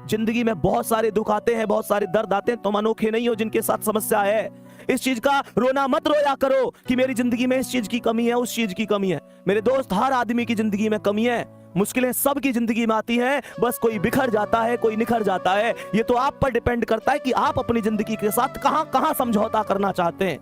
जिंदगी में बहुत सारे दुख आते हैं, बहुत सारे दर्द आते हैं। तुम अनोखे नहीं हो जिनके साथ समस्या है। इस चीज का रोना मत रोया करो कि मेरी जिंदगी में इस चीज की कमी है, उस चीज की कमी है। मेरे दोस्त, हर आदमी की जिंदगी में कमी है, मुश्किलें सबकी जिंदगी में आती हैं। बस कोई बिखर जाता है, कोई निखर जाता है। ये तो आप पर डिपेंड करता है कि आप अपनी जिंदगी के साथ कहां कहां समझौता करना चाहते हैं।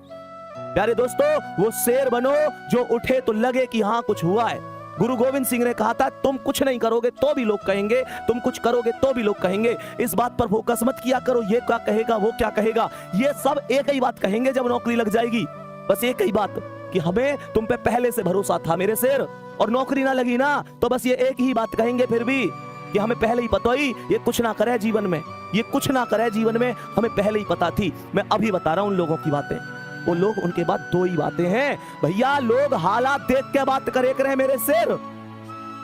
प्यारे दोस्तों, वो शेर बनो जो उठे तो लगे कि हाँ कुछ हुआ है। गुरु गोविंद सिंह ने कहा था, तुम कुछ नहीं करोगे तो भी लोग कहेंगे, तुम कुछ करोगे तो भी लोग कहेंगे। इस बात पर फोकस मत किया करो, ये क्या कहेगा, वो क्या कहेगा। ये सब एक ही बात कहेंगे जब नौकरी लग जाएगी। बस एक ही बात कि हमें तुम पे पहले से भरोसा था मेरे शेर, और नौकरी ना लगी ना तो बस ये एक ही बात कहेंगे फिर भी कि हमें पहले ही पता ही ये कुछ ना करे जीवन में, ये कुछ ना करे जीवन में, हमें पहले ही पता थी। मैं अभी बता रहा हूं उन लोगों की बातें। वो लोग, उनके बाद दो ही बातें हैं भैया। लोग हालात देख के बात करे मेरे शेर।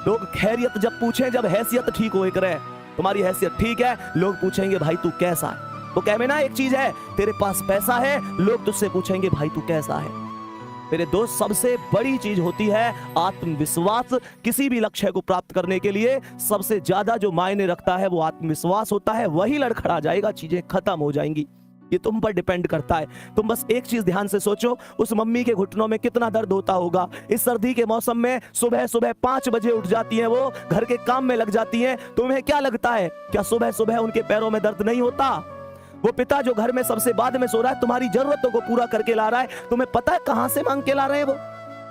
लोग खैरियत जब पूछे, जब हैसियत ठीक हो करे, तुम्हारी हैसियत ठीक है, लोग पूछेंगे भाई तू कैसा है। तो कह में ना एक चीज है, तेरे पास पैसा है, लोग तुझसे पूछेंगे भाई तू कैसा है। मेरे दोस्त, सबसे बड़ी चीज होती है आत्मविश्वास। किसी भी लक्ष्य को प्राप्त करने के लिए सबसे ज्यादा जो मायने रखता है वो आत्मविश्वास होता है। वही लड़खड़ा जाएगा, चीजें खत्म हो जाएंगी। ये तुम पर डिपेंड करता है। तुम बस एक चीज ध्यान से सोचो, उस मम्मी के घुटनों में कितना दर्द होता होगा। इस सर्दी के मौसम में सुबह सुबह 5 बजे उठ जाती हैं, वो घर के काम में लग जाती हैं। तुम्हें क्या लगता है, क्या सुबह सुबह उनके पैरों में दर्द नहीं होता? वो पिता जो घर में सबसे बाद में सो रहा है, तुम्हारी जरूरतों को पूरा करके ला रहा है, तुम्हें पता है कहां से मांग के ला रहे हैं वो?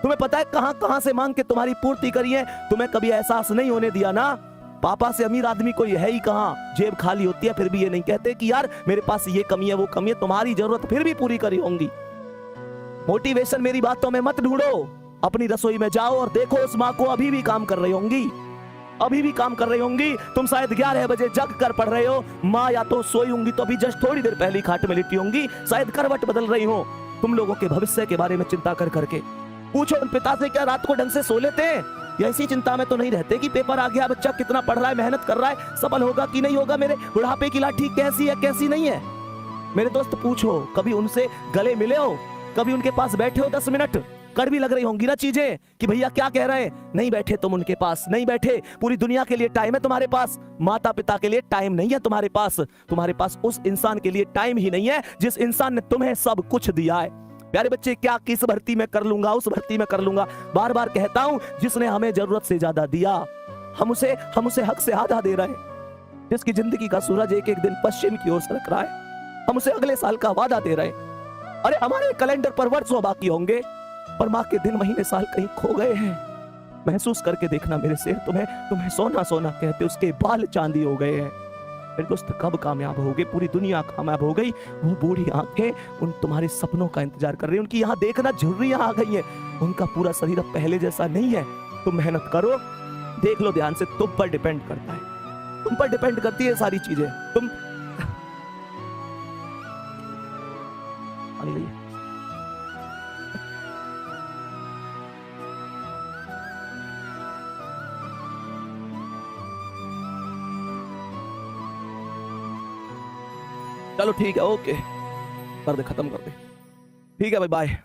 तुम्हें पता है कहां कहां से मांग के तुम्हारी पूर्ति करी है? तुम्हें कभी एहसास नहीं होने दिया ना। पापा से अमीर आदमी कोई है ही कहां, जेब खाली होती है, फिर भी ये नहीं कहते कि यार मेरे पास ये कमी है, वो कमी है। तुम्हारी जरूरत फिर भी पूरी करी होंगी। मोटिवेशन मेरी बातों में मत ढूंढो, अपनी रसोई में जाओ और देखो उस माँ को अभी भी काम कर रही होंगी, अभी भी काम कर रही होंगी। तुम शायद 11 बजे जग कर पढ़ रहे हो, माँ या तो सोई होंगी तो अभी जस्ट थोड़ी देर पहले खाट में लिटी होंगी, शायद करवट बदल रही हो। तुम लोगों के भविष्य के बारे में चिंता कर करके पूछो उन पिता से, क्या रात को ढंग से सो लेते हैं? या इसी चिंता में तो नहीं रहते कि पेपर आ गया, बच्चा कितना पढ़ रहा है, मेहनत कर रहा है, सफल होगा कि नहीं होगा, मेरे बुढ़ापे की लाठी कैसी है कैसी नहीं है। मेरे दोस्त पूछो, कभी उनसे गले मिले हो, कभी उनके पास बैठे हो 10 मिनट? कड़वी लग रही होंगी ना चीजें कि भैया क्या कह रहे हैं, नहीं बैठे तुम उनके पास, नहीं बैठे। पूरी दुनिया के लिए टाइम है तुम्हारे पास, माता पिता के लिए टाइम नहीं है तुम्हारे पास। तुम्हारे पास उस इंसान के लिए टाइम ही नहीं है जिस इंसान ने तुम्हें सब कुछ दिया है। प्यारे बच्चे, क्या किस भर्ती में कर लूंगा, उस भर्ती में कर लूंगा, बार बार कहता हूं, जिसने हमें जरूरत से ज्यादा दिया, हम उसे हक से आधा दे रहे हैं। जिसकी जिंदगी का सूरज एक एक दिन पश्चिम की ओर सरक रहा है, हम उसे अगले साल का वादा दे रहे हैं। अरे हमारे कैलेंडर पर वर्षों बाकी होंगे, पर माँ के दिन महीने साल कहीं खो गए हैं। महसूस करके देखना मेरे शेर, तुम्हें सोना सोना कहते उसके बाल चांदी हो गए हैं। मेरे दोस्त, कब कामयाब होगे? पूरी दुनिया कामयाब हो गई, वो बूढ़ी आंखें उन तुम्हारे सपनों का इंतजार कर रही हैं। उनकी यहाँ देखना झुर्रियां आ गई हैं, उनका पूरा शरीर अब पहले जैसा नहीं है। तुम मेहनत करो, देख लो ध्यान से, तुम पर डिपेंड करता है, तुम पर डिपेंड करती है सारी चीजें। तुम चलो ठीक है, ओके कर दे, खत्म कर दे। ठीक है भाई, बाय।